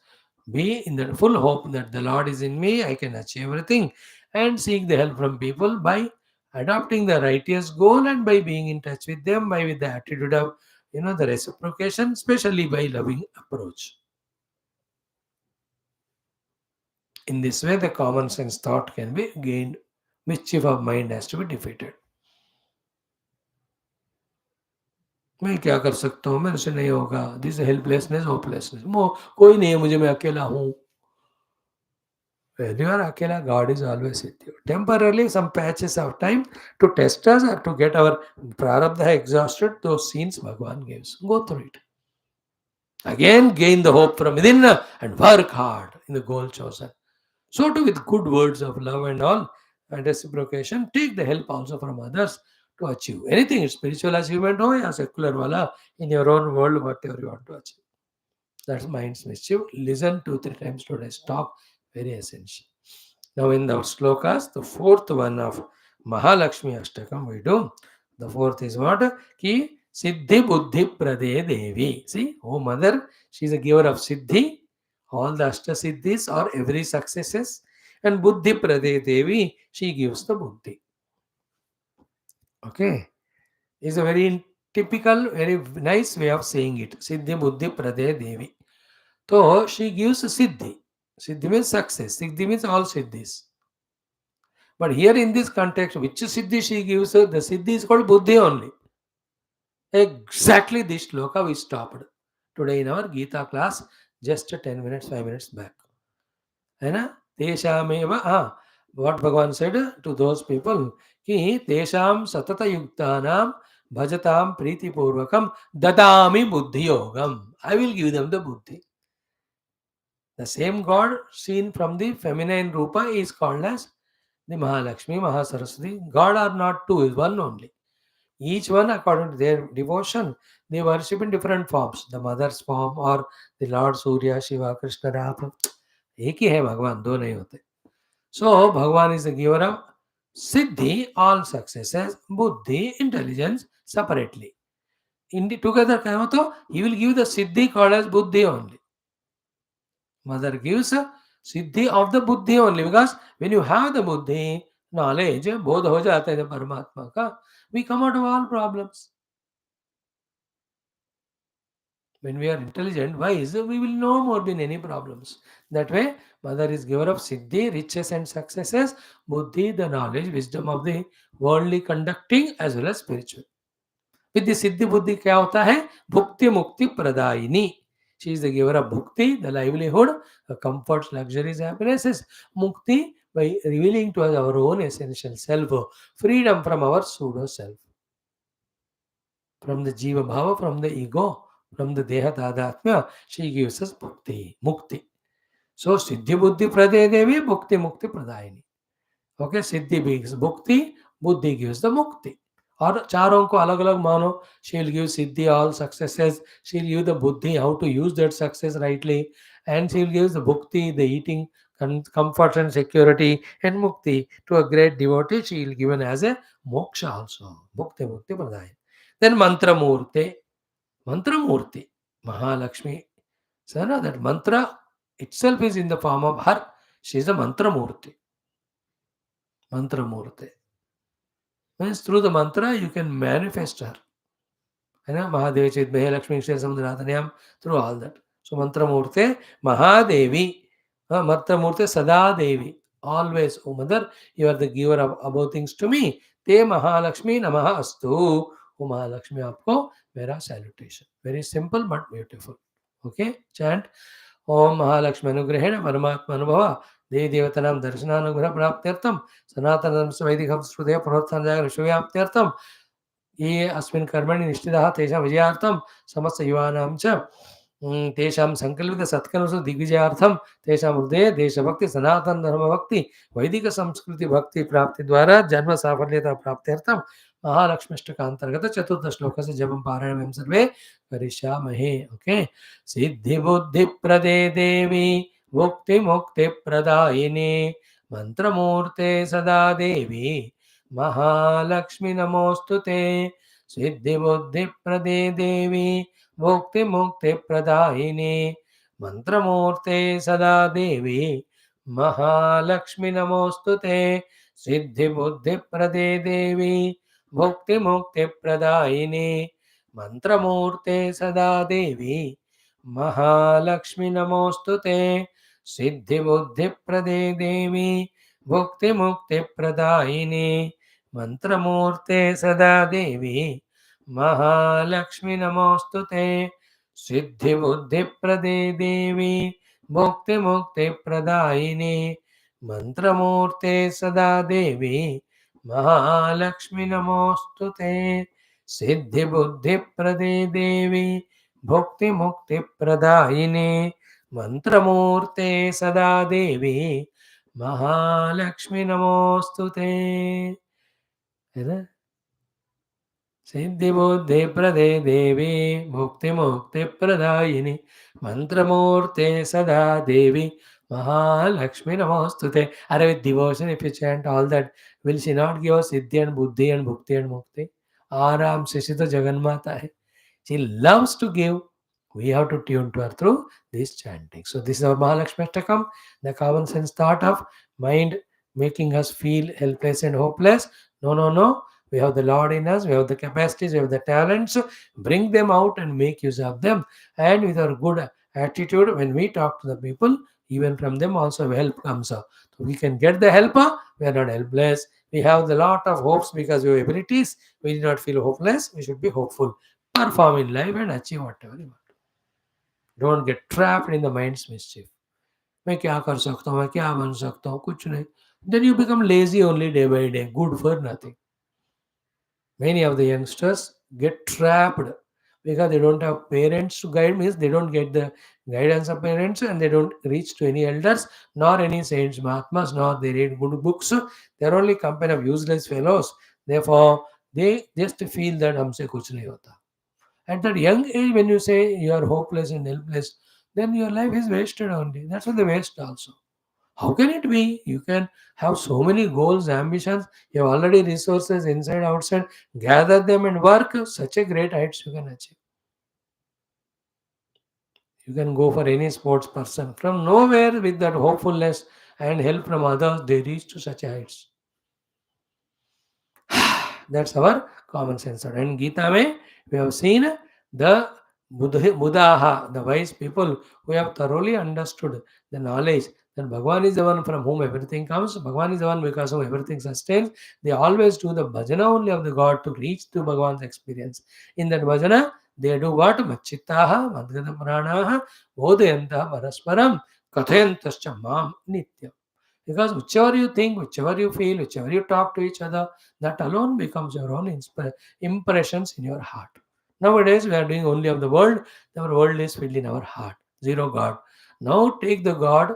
Be in the full hope that the Lord is in me, I can achieve everything, and seek the help from people by adopting the righteous goal and by being in touch with them, by with the attitude of the reciprocation, especially by loving approach. In this way, the common sense thought can be gained. Mischief of mind has to be defeated. मैं क्या कर सकता हूँ, मेरे से नहीं होगा. This helplessness, hopelessness. कोई नहीं है मुझे, मैं अकेला हूँ. When you are akela, God is always with you. Temporarily, some patches of time to test us or to get our prarabdha exhausted, those scenes Bhagavan gives. Go through it. Again, gain the hope from within and work hard in the goal chosen. So too with good words of love and all and reciprocation, take the help also from others to achieve anything. Spiritual achievement or yeah, secular wala in your own world, whatever you want to achieve. That's mind's mischief. Listen 2-3 times today's talk. Very essential. Now in the slokas, the fourth one of Mahalakshmi Ashtakam we do. The fourth is what? Ki Siddhi Buddhi Prade Devi. See, oh mother, she is a giver of Siddhi. All the Ashta Siddhis or every successes. And Buddhi Prade Devi, she gives the Buddhi. Okay. Is a very typical, very nice way of saying it. Siddhi Buddhi Prade Devi. So she gives Siddhi. Siddhi means success. Siddhi means all Siddhis. But here in this context, which Siddhi she gives, the Siddhi is called Buddhi only. Exactly this shloka we stopped today in our Geetha class, just 10 minutes, 5 minutes back. What Bhagavan said to those people, ki tesham satata yuktanam bhajatam priti purvakam dadami buddhi yogam. I will give them the buddhi. The same God seen from the feminine Rupa is called as the Mahalakshmi, Mahasaraswati. God are not two, is one only. Each one according to their devotion, they worship in different forms. The mother's form or the Lord Surya, Shiva, Krishna, Rama. एक ही है भगवान, दो नहीं होते. So Bhagavan is the giver of Siddhi, all successes, Buddhi, intelligence separately. Together क्या हो तो he will give the Siddhi called as Buddhi only. Mother gives a Siddhi of the Buddhi only because when you have the Buddhi, knowledge, bodh ho jata hai Paramatma ka, we come out of all problems. When we are intelligent, wise, we will no more be in any problems. That way, Mother is giver of Siddhi, riches and successes, Buddhi, the knowledge, wisdom of the worldly conducting as well as spiritual. With the Siddhi Buddhi क्या होता है? Bhukti Mukti Pradayini. She is the giver of Bhukti, the livelihood, the comforts, luxuries, happinesses. Mukti by revealing to us our own essential self, freedom from our pseudo self. From the Jiva Bhava, from the ego, from the Deha Tadatmya, she gives us Bhukti, Mukti. So Siddhi Buddhi Prade Devi, Bhukti Mukti Pradayini. Okay, Siddhi gives Bhukti, Buddhi gives the Mukti. और चारों को अलग अलग मानो. She will give Siddhi all successes. She will give the Buddhi how to use that success rightly. And she will give the Bhukti, the eating, comfort and security. And Mukti to a great devotee, she will given as a moksha also. Bhukti Mukti Pradayini. Then Mantra Murti. Mantra Murti. Mahalakshmi. So no, that mantra itself is in the form of her. She is a Mantra Murti. Mantra Murti. Means through the mantra you can manifest her. Mahadevi Chidmehe Lakshmi Shri Samudratanayam, through all that. So Mantra Murte Mahadevi. Mantra Murte Sada Devi. Always, O mother, you are the giver of above things to me. Te Mahalakshmi Namaha Astu. O Mahalakshmi aapko mera salutation. Very simple but beautiful. Okay, chant. ओम महालक्ष्मी अनुग्रहेण परमात्मा अनुभव देवी देवतानां दर्शनानुग्रह प्राप्त्यर्थम सनातन धर्म से वैदिक श्रुते पुनरुत्थान जागर विश्वव्याप्त्यर्थम ये अस्मिन् कर्मणि निष्ठिताः तेषां विजयार्थं समस्त युवानां च तेषां संकल्पित सत्कर्मसु दिग्विजयार्थं तेषां हृदये देशभक्ति सनातन धर्म भक्ति वैदिक संस्कृति भक्ति प्राप्ति द्वारा जन्म साफल्यता प्राप्त्यर्थं महालक्ष्मीष्टकांतर्गत चतुर्थ श्लोक से जब हम पारायण में सर्वे करिष्यामहे. ओके. सिद्धि बुद्धि प्रदे देवी मुक्ति मुक्ति प्रदायिनी मंत्रमूर्ते सदा देवी महालक्ष्मी नमोस्तुते. सिद्धि बुद्धि प्रदे देवी मुक्ति मुक्ति प्रदायिनी मंत्रमूर्ते सदा देवी महालक्ष्मी नमोस्तुते. सिद्धि बुद्धि प्रदे देवी मुक्ति मुक्ति प्रदायिनी मंत्रमूर्ते सदा देवी महालक्ष्मी नमोस्तुते. सिद्धि बुद्धि प्रदे देवी मुक्ति मुक्ति प्रदायिनी मंत्रमूर्ते सदा देवी महालक्ष्मी नमोस्तुते. सिद्धि बुद्धि प्रदे देवी मुक्ति मुक्ति प्रदायिनी मंत्रमूर्ते सदा देवी महालक्ष्मी नमोस्तुते सिद्धिबुद्धिप्रदे देवी भुक्तिमुक्तिप्रदायिने मंत्रमूर्ते सदा देवी महालक्ष्मी नमोस्तुते, है ना? सिद्धिबुद्धिप्रदे देवी मुक्तिमुक्तिप्रदायिनि मंत्रमूर्ते सदा देवी Mahalakshmi Namostute. Are with devotion, if you chant all that, will she not give us Siddhi and Buddhi and Bhukti and Mukti? Aram Shishita Jaganmata hai. She loves to give. We have to tune to her through this chanting. So this is our Mahalakshmi Ashtakam, the common sense thought of mind making us feel helpless and hopeless. No, no, no. We have the Lord in us. We have the capacities. We have the talents. Bring them out and make use of them. And with our good attitude, when we talk to the people, even from them also help comes up. So we can get the helper. We are not helpless. We have the lot of hopes because we have abilities. We do not feel hopeless. We should be hopeful. Perform in life and achieve whatever you want. Don't get trapped in the mind's mischief. मैं क्या कर सकता हूँ, मैं क्या बन सकता हूँ, कुछ नहीं. Then you become lazy only day by day, good for nothing. Many of the youngsters get trapped because they don't have parents to guide, means they don't get the guidance of parents and they don't reach to any elders nor any saints, mahatmas, nor they read good books. They are only company of useless fellows. Therefore, they just feel that हमसे कुछ नहीं होता. At that young age, when you say you are hopeless and helpless, then your life is wasted only. That's what they waste also. How can it be? You can have so many goals, ambitions. You have already resources inside, outside. Gather them and work. Such a great heights you can achieve. You can go for any sports person. From nowhere, with that hopefulness and help from others, they reach to such heights. That's our common sense. And Gita mein, we have seen the Buddhaha, the wise people who have thoroughly understood the knowledge that Bhagavan is the one from whom everything comes, Bhagavan is the one because whom everything sustains. They always do the bhajana only of the God to reach to Bhagavan's experience. In that bhajana, they do what? Machittaha, Madgata Pranaha, Bodhayanta, Parasparam, Kathayantascha Mam Nitya. Because whichever you think, whichever you feel, whichever you talk to each other, that alone becomes your own impressions in your heart. Nowadays, we are doing only of the world. Our world is filled in our heart. Zero God. Now take the God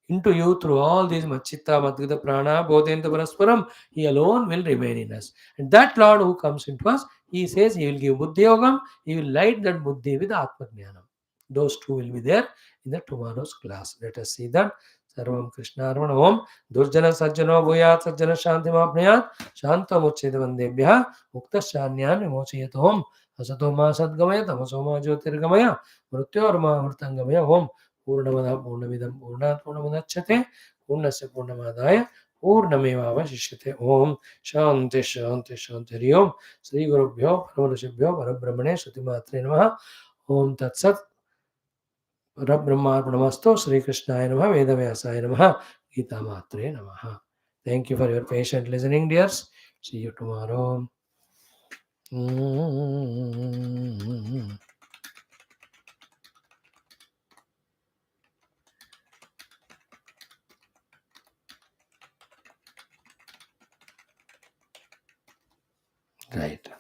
into you through all these Machitta, Madgita, Prana, Bodhenta, Parasparam. He alone will remain in us. And that Lord who comes into us, he says he will give Buddhi Yogam. He will light that Buddhi with Atma Jnanam. Those two will be there in the tomorrow's class. Let us see that. सर्वं कृष्णार्पणम् ओम दुर्जन सज्जनो भूयात् सज्जन शान्तिमाप्नुयात् शान्तमुच्चेत वन्देभ्यः मुक्तशान्यान् विमोचयेत् ओम असतो मा सद्गमय तमसो मा ज्योतिर्गमय मृत्योर्मा मृतङ्गमय ओम पूर्णमदः पूर्णमिदं पूर्णात् पूर्णमुदच्यते पूर्णस्य पूर्णमादाय पूर्णमेवावशिष्यते ओम शान्ति शान्ति शान्ति हरि ओम श्री गुरुभ्यो परमऋषिभ्यो परब्रह्मणे श्रुतिमात्रे नमः ओम तत्सत् Brahmarpanamastu Sri Krishnaya Namaha Vedavyasaye Namaha Gita Matre Namaha. Thank you for your patient listening, dears. See you tomorrow. Right.